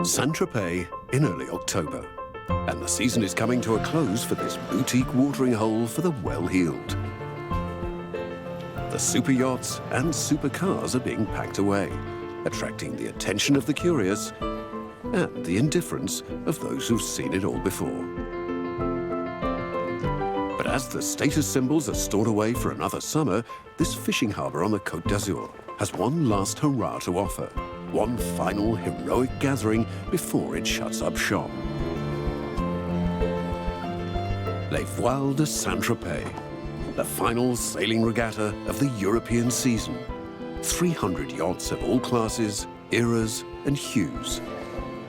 Saint-Tropez in early October, and the season is coming to a close for this boutique watering hole for the well-heeled. The super yachts and supercars are being packed away, attracting the attention of the curious and the indifference of those who've seen it all before. But as the status symbols are stored away for another summer, this fishing harbour on the Côte d'Azur has one last hurrah to offer, one final heroic gathering before it shuts up shop. Les Voiles de Saint-Tropez, the final sailing regatta of the European season. 300 yachts of all classes, eras and hues.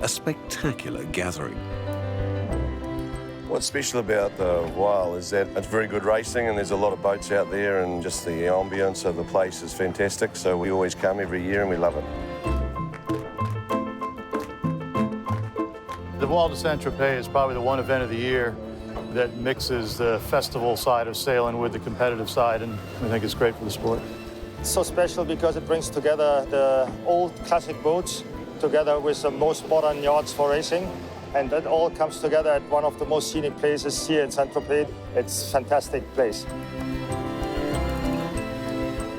A spectacular gathering. What's special about the Voile is that it's very good racing and there's a lot of boats out there and just the ambience of the place is fantastic, so we always come every year and we love it. The Voile de Saint-Tropez is probably the one event of the year that mixes the festival side of sailing with the competitive side, and I think it's great for the sport. It's so special because it brings together the old classic boats together with the most modern yachts for racing, and that all comes together at one of the most scenic places here in Saint-Tropez. It's a fantastic place.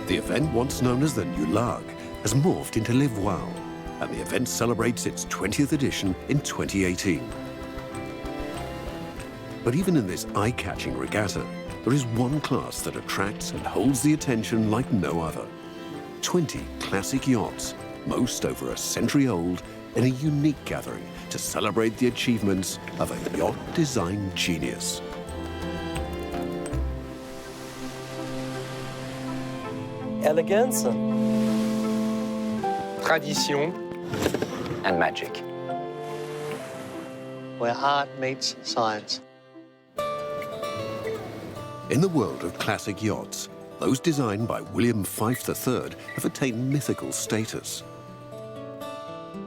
The event, once known as the New Largue, has morphed into Les Voiles, and the event celebrates its 20th edition in 2018. But even in this eye-catching regatta, there is one class that attracts and holds the attention like no other. 20 classic yachts, most over a century old, in a unique gathering to celebrate the achievements of a yacht design genius. Elegance, tradition, and magic. where art meets science. In the world of classic yachts, those designed by William Fyfe III have attained mythical status.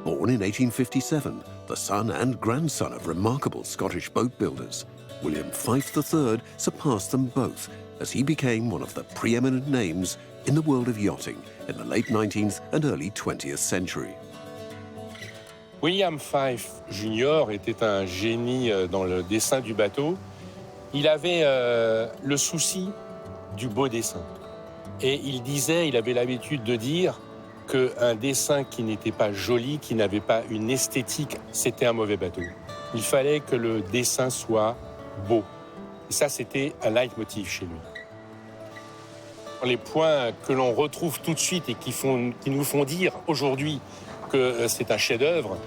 Born in 1857, the son and grandson of remarkable Scottish boat builders, William Fyfe III surpassed them both as he became one of the preeminent names in the world of yachting in the late 19th and early 20th century. William Fyfe Jr. était un génie dans le dessin du bateau. Il avait le souci du beau dessin. Et il avait l'habitude de dire qu'un dessin qui n'était pas joli, qui n'avait pas une esthétique, c'était un mauvais bateau. Il fallait que le dessin soit beau. Et ça, c'était un leitmotiv chez lui. Les points que l'on retrouve tout de suite et qui nous font dire aujourd'hui que c'est un chef-d'œuvre,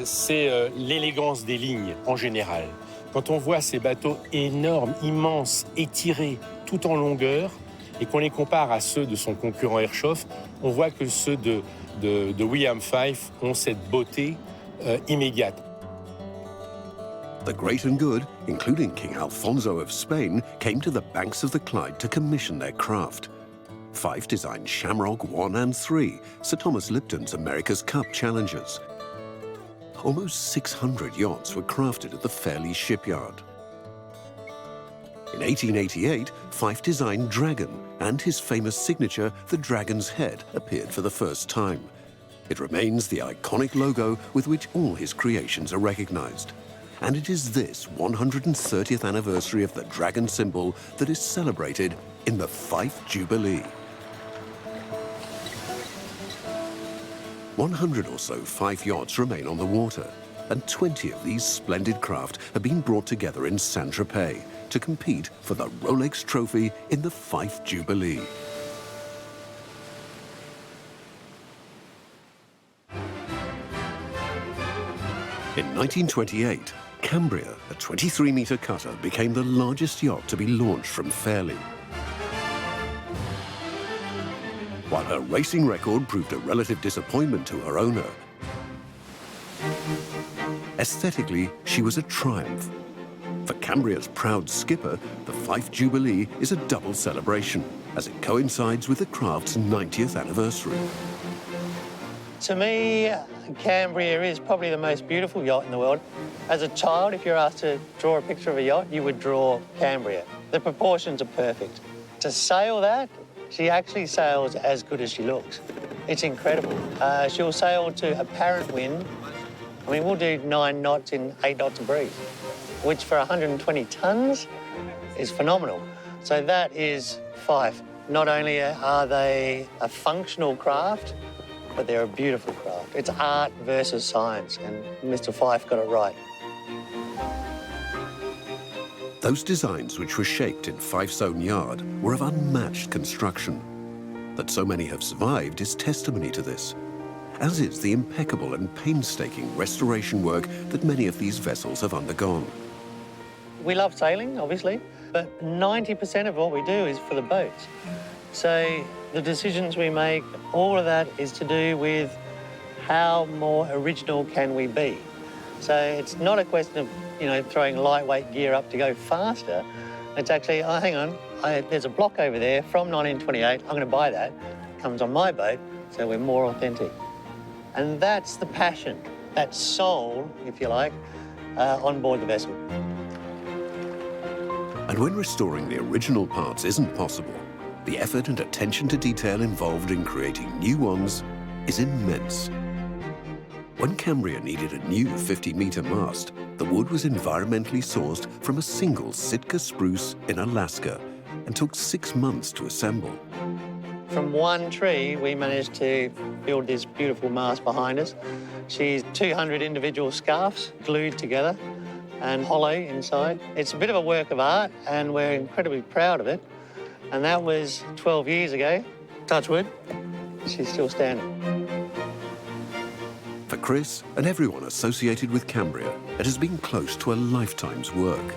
c'est l'élégance des lignes en général. Quand on voit ces bateaux énormes, immenses, étirés, tout en longueur, et qu'on les compare à ceux de son concurrent Herreshoff, on voit que ceux de William Fyfe ont cette beauté immédiate. The great and good, including King Alfonso of Spain, came to the banks of the Clyde to commission their craft. Fyfe designed Shamrock I and III, Sir Thomas Lipton's America's Cup challengers. Almost 600 yachts were crafted at the Fairlie shipyard. In 1888, Fyfe designed Dragon, and his famous signature, the Dragon's Head, appeared for the first time. It remains the iconic logo with which all his creations are recognized. And it is this 130th anniversary of the dragon symbol that is celebrated in the Fyfe Jubilee. 100 or so Fyfe yachts remain on the water, and 20 of these splendid craft have been brought together in Saint-Tropez to compete for the Rolex Trophy in the Fyfe Jubilee. In 1928, Cambria, a 23-metre cutter, became the largest yacht to be launched from Fairlie. While her racing record proved a relative disappointment to her owner, aesthetically, she was a triumph. For Cambria's proud skipper, the Fyfe Jubilee is a double celebration, as it coincides with the craft's 90th anniversary. To me, Cambria is probably the most beautiful yacht in the world. As a child, if you're asked to draw a picture of a yacht, you would draw Cambria. The proportions are perfect. To sail that, she actually sails as good as she looks. It's incredible. She'll sail to apparent wind I mean, we'll do 9 knots in 8 knots of breeze, which for 120 tonnes is phenomenal. So that is Fife. Not only are they a functional craft, but they're a beautiful craft. It's art versus science, and Mr. Fife got it right. Those designs which were shaped in Fife's own yard were of unmatched construction. That so many have survived is testimony to this, as is the impeccable and painstaking restoration work that many of these vessels have undergone. We love sailing, obviously, but 90% of what we do is for the boats. So the decisions we make, all of that is to do with how more original can we be. So it's not a question of, throwing lightweight gear up to go faster. It's actually, oh, hang on, there's a block over there from 1928, I'm going to buy that. It comes on my boat, so we're more authentic. And that's the passion, that soul, if you like, on board the vessel. And when restoring the original parts isn't possible, the effort and attention to detail involved in creating new ones is immense. When Cambria needed a new 50-metre mast, the wood was environmentally sourced from a single Sitka spruce in Alaska and took 6 months to assemble. From one tree, we managed to build this beautiful mast behind us. She's 200 individual scarfs glued together and hollow inside. It's a bit of a work of art, and we're incredibly proud of it. And that was 12 years ago. Touch wood, she's still standing. For Chris and everyone associated with Cambria, it has been close to a lifetime's work.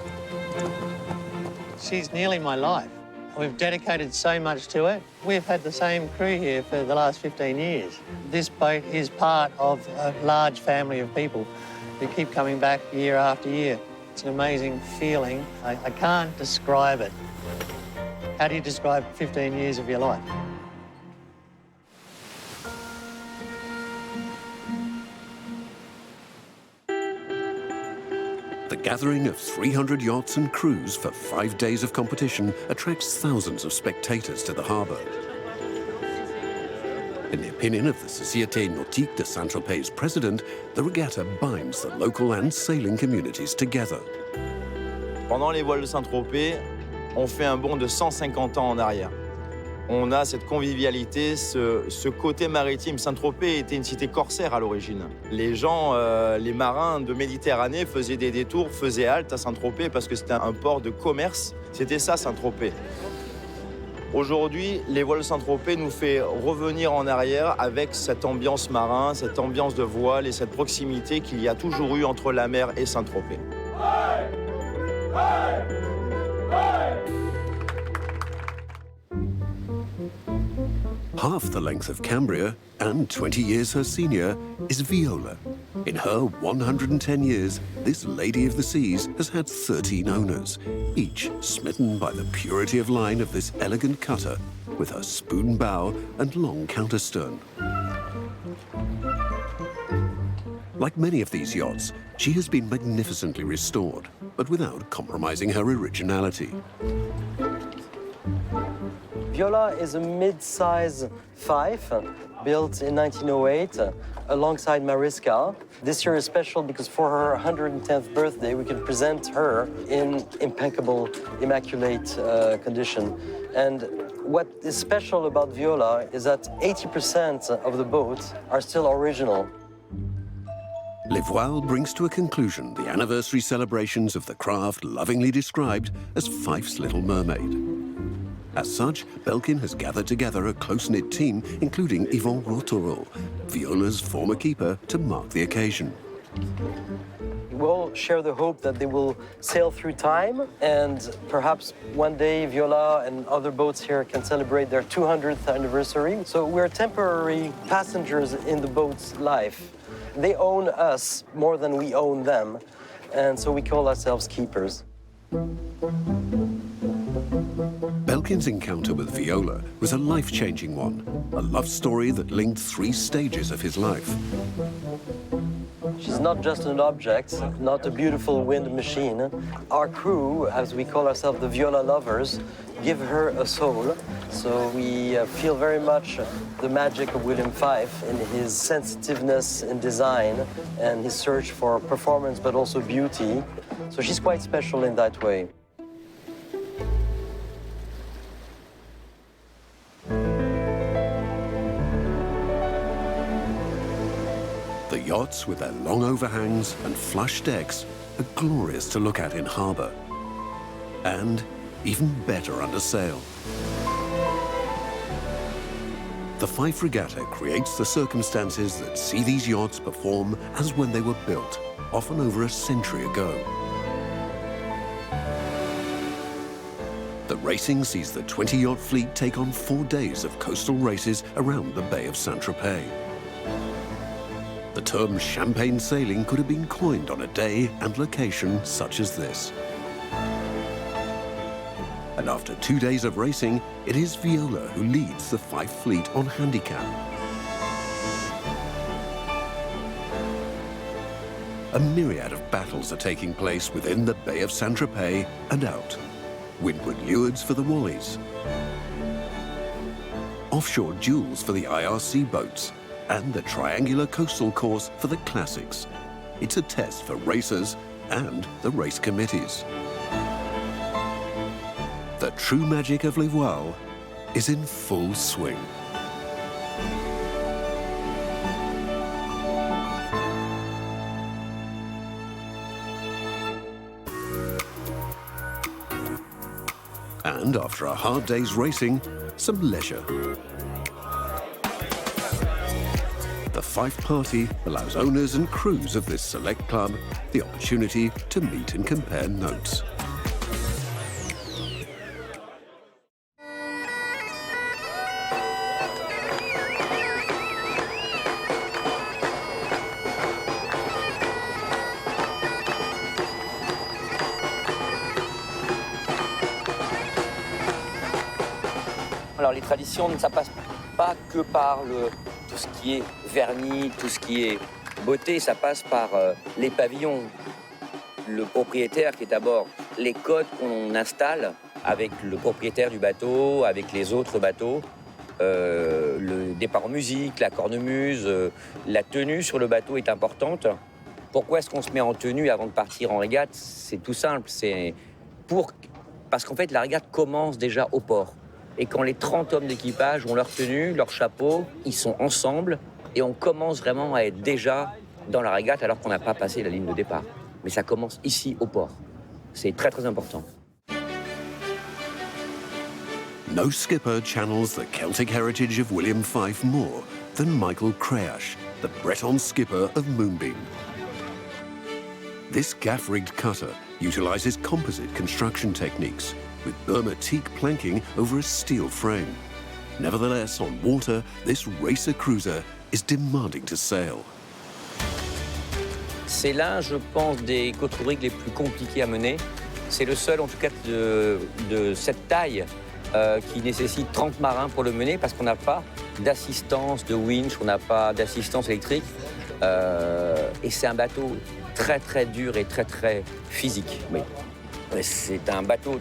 She's nearly my life. We've dedicated so much to it. We've had the same crew here for the last 15 years. This boat is part of a large family of people who keep coming back year after year. It's an amazing feeling. I can't describe it. How do you describe 15 years of your life? The gathering of 300 yachts and crews for 5 days of competition attracts thousands of spectators to the harbour. In the opinion of the Société Nautique de Saint-Tropez's president, the regatta binds the local and sailing communities together. Pendant les voiles de Saint-Tropez, on fait un bond de 150 ans en arrière. On a cette convivialité, ce côté maritime. Saint-Tropez était une cité corsaire à l'origine. Les gens, les marins de Méditerranée faisaient des détours, faisaient halte à Saint-Tropez parce que c'était un port de commerce. C'était ça, Saint-Tropez. Aujourd'hui, les voiles de Saint-Tropez nous fait revenir en arrière avec cette ambiance marin, cette ambiance de voile et cette proximité qu'il y a toujours eu entre la mer et Saint-Tropez. Half the length of Cambria, and 20 years her senior, is Viola. In her 110 years, this lady of the seas has had 13 owners, each smitten by the purity of line of this elegant cutter with her spoon bow and long counterstern. Like many of these yachts, she has been magnificently restored, but without compromising her originality. Viola is a mid-size Fife built in 1908 alongside Mariska. This year is special because for her 110th birthday, we can present her in impeccable, immaculate condition. And what is special about Viola is that 80% of the boats are still original. Les Voiles brings to a conclusion the anniversary celebrations of the craft lovingly described as Fife's Little Mermaid. As such, Belkin has gathered together a close-knit team, including Yvon Routourou, Viola's former keeper, to mark the occasion. We all share the hope that they will sail through time, and perhaps one day Viola and other boats here can celebrate their 200th anniversary. So we're temporary passengers in the boat's life. They own us more than we own them, and so we call ourselves keepers. Belkin's encounter with Viola was a life-changing one, a love story that linked 3 stages of his life. She's not just an object, not a beautiful wind machine. Our crew, as we call ourselves the Viola lovers, give her a soul. So we feel very much the magic of William Fife in his sensitiveness in design and his search for performance but also beauty. So she's quite special in that way. The yachts, with their long overhangs and flush decks, are glorious to look at in harbour. And even better under sail. The Fife Regatta creates the circumstances that see these yachts perform as when they were built, often over a century ago. The racing sees the 20-yacht fleet take on 4 days of coastal races around the Bay of Saint-Tropez. The term champagne sailing could have been coined on a day and location such as this. And after 2 days of racing, it is Viola who leads the Fife fleet on handicap. A myriad of battles are taking place within the Bay of Saint-Tropez and out. Windward lewards for the Wallies, offshore duels for the IRC boats, and the triangular coastal course for the classics. It's a test for racers and the race committees. The true magic of Les Voiles is in full swing. And after a hard day's racing, some leisure. The Fife Party allows owners and crews of this select club the opportunity to meet and compare notes. Alors les traditions, ça passe pas que par tout ce qui est vernis, tout ce qui est beauté, ça passe par les pavillons. Le propriétaire qui est d'abord les codes qu'on installe avec le propriétaire du bateau, avec les autres bateaux, le départ en musique, la cornemuse, la tenue sur le bateau est importante. Pourquoi est-ce qu'on se met en tenue avant de partir en régate? C'est tout simple, parce qu'en fait la régate commence déjà au port. Et quand les 30 hommes d'équipage ont leur tenue, leur chapeau, ils sont ensemble et on commence vraiment à être déjà dans la régate alors qu'on n'a pas passé la ligne de départ. Mais ça commence ici au port. C'est très très important. No skipper channels the Celtic heritage of William Fife more than Michael Creash, the Breton skipper of Moonbeam. This gaff-rigged cutter utilises composite construction techniques with Burma teak planking over a steel frame. Nevertheless, on water, this racer cruiser is demanding to sail. C'est l'un, je pense, des côte rigs les plus compliqués à mener. C'est le seul, en tout cas, de cette taille qui nécessite 30 marins pour le mener parce qu'on n'a pas d'assistance de winch, on n'a pas d'assistance électrique. Et c'est un bateau très, très dur et très, très physique. Oui. C'est un bateau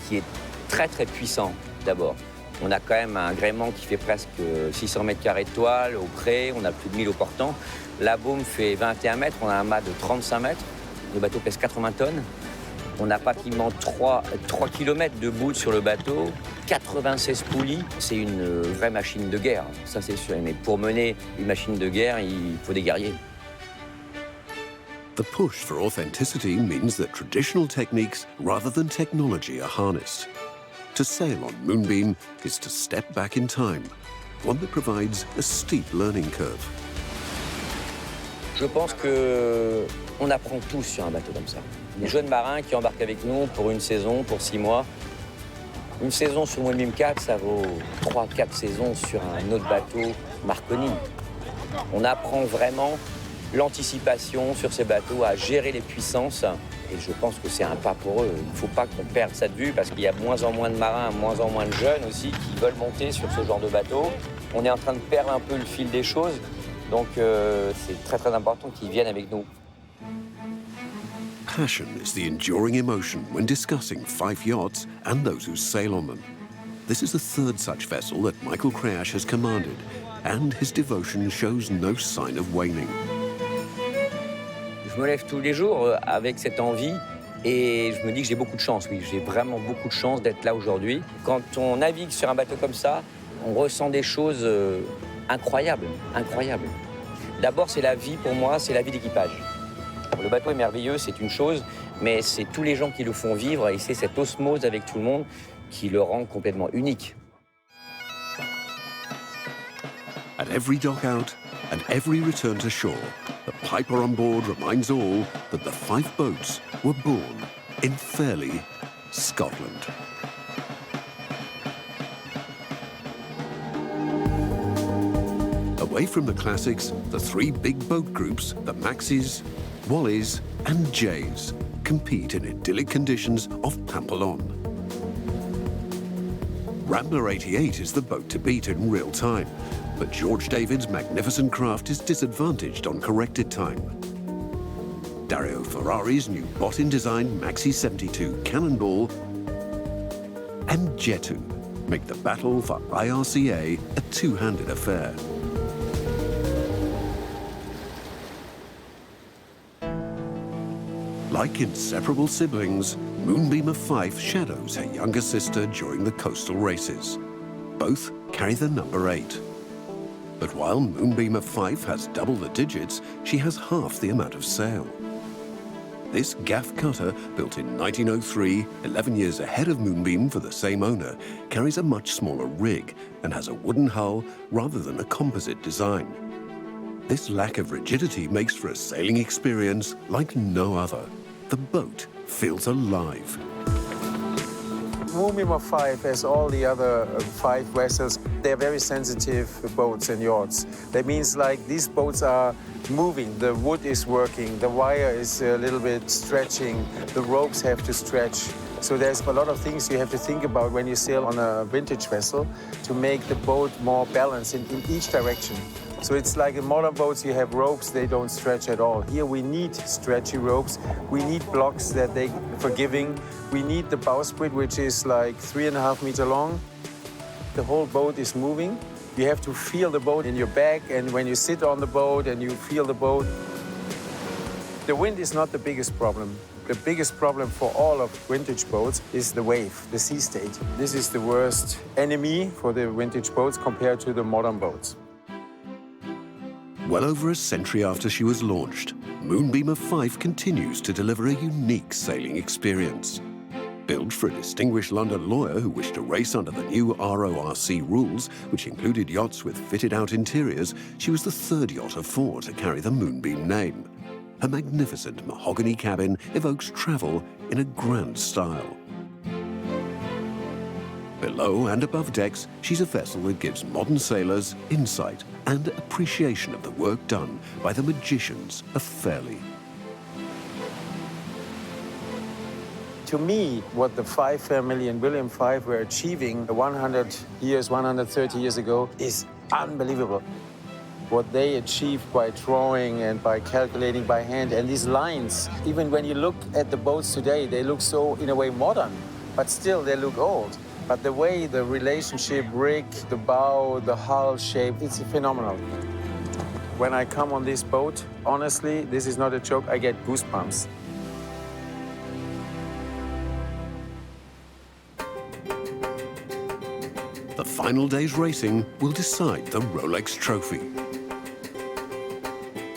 qui est très très puissant d'abord. On a quand même un gréement qui fait presque 600 mètres carrés de toile au cré, on a plus de 1000 au portant. La baume fait 21 mètres, on a un mât de 35 mètres, le bateau pèse 80 tonnes. On a pratiquement 3 km de bout sur le bateau, 96 poulies, c'est une vraie machine de guerre, ça c'est sûr. Mais pour mener une machine de guerre, il faut des guerriers. The push for authenticity means that traditional techniques rather than technology are harnessed. To sail on Moonbeam is to step back in time, one that provides a steep learning curve. Je pense qu'on apprend tous sur un bateau comme ça. Les jeunes marins qui embarquent avec nous pour une saison, pour 6 mois. Une saison sur Moonbeam 4, ça vaut 3-4 saisons sur un autre bateau Marconi. On apprend vraiment l'anticipation sur ces bateaux, à gérer les puissances. Et je pense que c'est un pas pour eux. Il ne faut pas qu'on perde ça de vue parce qu'il y a de moins en moins de marins, de moins en moins de jeunes aussi qui veulent monter sur ce genre de bateau. On est en train de perdre un peu le fil des choses. Donc c'est très très important qu'ils viennent avec nous. Passion is the enduring emotion when discussing Fife yachts and those who sail on them. This is the third such vessel that Michael Creash has commanded, and his devotion shows no sign of waning. Je me lève tous les jours avec cette envie et je me dis que j'ai beaucoup de chance, oui, j'ai vraiment beaucoup de chance d'être là aujourd'hui. Quand on navigue sur un bateau comme ça, on ressent des choses incroyables, incroyables. D'abord, c'est la vie pour moi, c'est la vie d'équipage. Le bateau est merveilleux, c'est une chose, mais c'est tous les gens qui le font vivre et c'est cette osmose avec tout le monde qui le rend complètement unique. At every dock out and every return to shore, the piper on board reminds all that the Fife boats were born in Fairlie, Scotland. Away from the classics, the three big boat groups, the Maxis, Wallies and Jays, compete in idyllic conditions off Pampelon. Rambler 88 is the boat to beat in real time, but George David's magnificent craft is disadvantaged on corrected time. Dario Ferrari's new Botin-designed Maxi 72 Cannonball and Jetu make the battle for IRCA a two-handed affair. Like inseparable siblings, Moonbeam of Fife shadows her younger sister during the coastal races. Both carry the number 8. But while Moonbeam of Fife has double the digits, she has half the amount of sail. This gaff cutter, built in 1903, 11 years ahead of Moonbeam for the same owner, carries a much smaller rig and has a wooden hull rather than a composite design. This lack of rigidity makes for a sailing experience like no other. The boat feels alive. Moonbeam of Fife, as all the other Fife vessels, they're very sensitive boats and yachts. That means like these boats are moving, the wood is working, the wire is a little bit stretching, the ropes have to stretch. So there's a lot of things you have to think about when you sail on a vintage vessel to make the boat more balanced in each direction. So it's like in modern boats, you have ropes, they don't stretch at all. Here we need stretchy ropes. We need blocks that they forgiving. We need the bowsprit, which is like 3.5 meters long. The whole boat is moving. You have to feel the boat in your back, and when you sit on the boat and you feel the boat. The wind is not the biggest problem. The biggest problem for all of vintage boats is the wave, the sea state. This is the worst enemy for the vintage boats compared to the modern boats. Well over a century after she was launched, Moonbeam of Fife continues to deliver a unique sailing experience. Built for a distinguished London lawyer who wished to race under the new RORC rules, which included yachts with fitted-out interiors, she was the third yacht of 4 to carry the Moonbeam name. Her magnificent mahogany cabin evokes travel in a grand style. Below and above decks, she's a vessel that gives modern sailors insight and appreciation of the work done by the magicians of Fairlie. To me, what the Fife family and William Fife were achieving 100 years, 130 years ago is unbelievable. What they achieved by drawing and by calculating by hand, and these lines, even when you look at the boats today, they look so, in a way, modern, but still they look old. But the way the relationship, rig, the bow, the hull shape, it's phenomenal. When I come on this boat, honestly, this is not a joke, I get goosebumps. The final day's racing will decide the Rolex Trophy.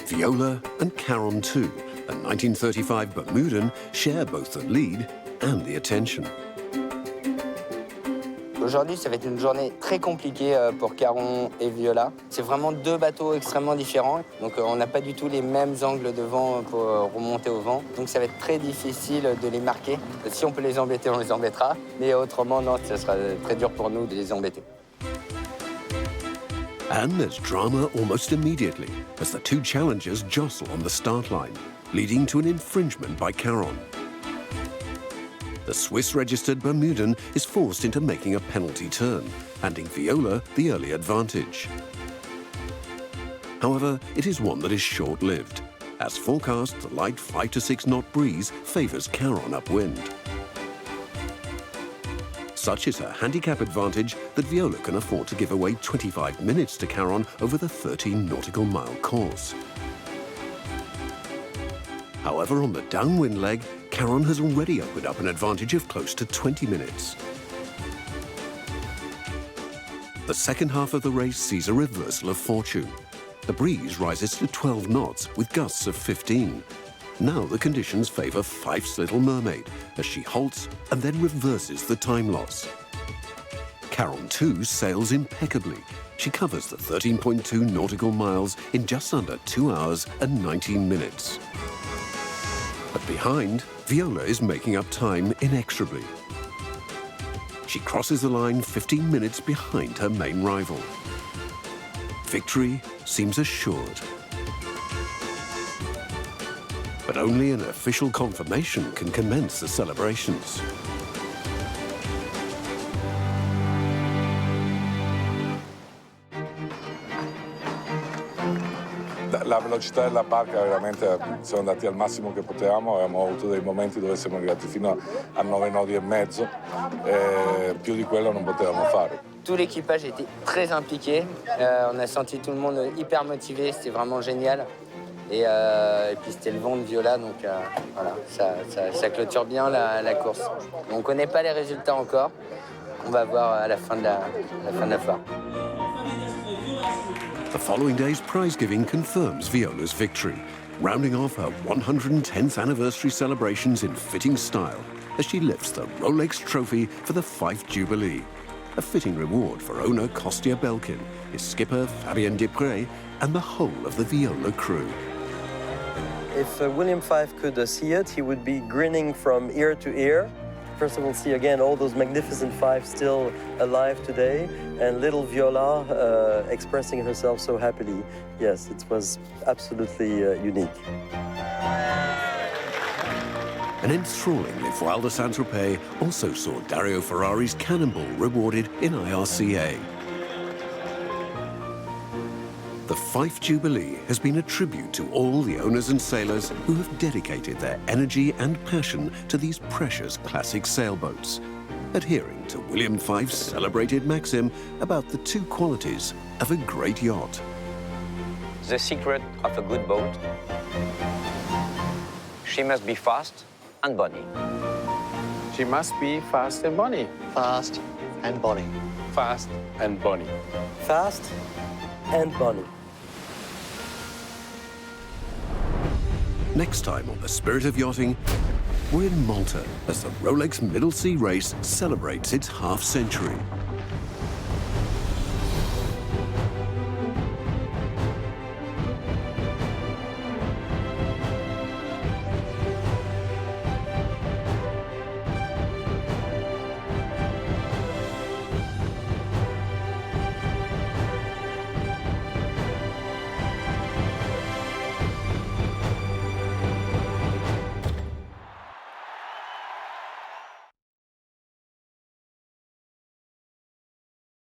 Viola and Caron II, a 1935 Bermudan, share both the lead and the attention. Aujourd'hui, ça va être une journée très compliquée pour Caron et Viola. C'est vraiment deux bateaux extrêmement différents. Donc on n'a pas du tout les mêmes angles de vent pour remonter au vent. Donc ça va être très difficile de les marquer. Si on peut les embêter, on les embêtera. Mais autrement, non, ça sera très dur pour nous de les embêter. And there's drama almost immediately as the two challengers jostle on the start line, leading to an infringement by Caron. The Swiss-registered Bermudan is forced into making a penalty turn, handing Viola the early advantage. However, it is one that is short-lived. As forecast, the light 5 to 6 knot breeze favours Caron upwind. Such is her handicap advantage that Viola can afford to give away 25 minutes to Caron over the 13 nautical mile course. However, on the downwind leg, Caron has already opened up an advantage of close to 20 minutes. The second half of the race sees a reversal of fortune. The breeze rises to 12 knots with gusts of 15. Now the conditions favour Fyffe's Little Mermaid as she halts and then reverses the time loss. Caron too sails impeccably. She covers the 13.2 nautical miles in just under 2 hours and 19 minutes. But behind, Viola is making up time inexorably. She crosses the line 15 minutes behind her main rival. Victory seems assured. But only an official confirmation can commence the celebrations. La velocità della barca veramente siamo andati al massimo che potevamo, abbiamo avuto dei momenti dove siamo arrivati fino a 9 nodi e mezzo, più di quello non potevamo fare. Tout l'équipage était très impliqué, on a senti tout le monde hyper motivé, c'était vraiment génial. Et puis c'était le vent de Viola, donc voilà, ça clôture bien la course. On ne connaît pas les résultats encore, on va voir à la fin de la foire. The following day's prize giving confirms Viola's victory, rounding off her 110th anniversary celebrations in fitting style as she lifts the Rolex trophy for the Fyffe Jubilee, a fitting reward for owner Kostya Belkin, his skipper Fabien Depré, and the whole of the Viola crew. If William Fyffe could see it, he would be grinning from ear to ear. First of all, see again all those magnificent Fyffes still alive today, and little Viola expressing herself so happily. Yes, it was absolutely unique. An enthralling Les Voiles de Saint-Tropez also saw Dario Ferrari's Cannonball rewarded in IRCA. The Fyffe Jubilee has been a tribute to all the owners and sailors who have dedicated their energy and passion to these precious classic sailboats, adhering to William Fyffe's celebrated maxim about the two qualities of a great yacht. The secret of a good boat: she must be fast and bonny. She must be fast and bonny. Fast and bonny. Fast and bonny. Fast and bonny. Next time on The Spirit of Yachting, we're in Malta as the Rolex Middle Sea Race celebrates its half-century.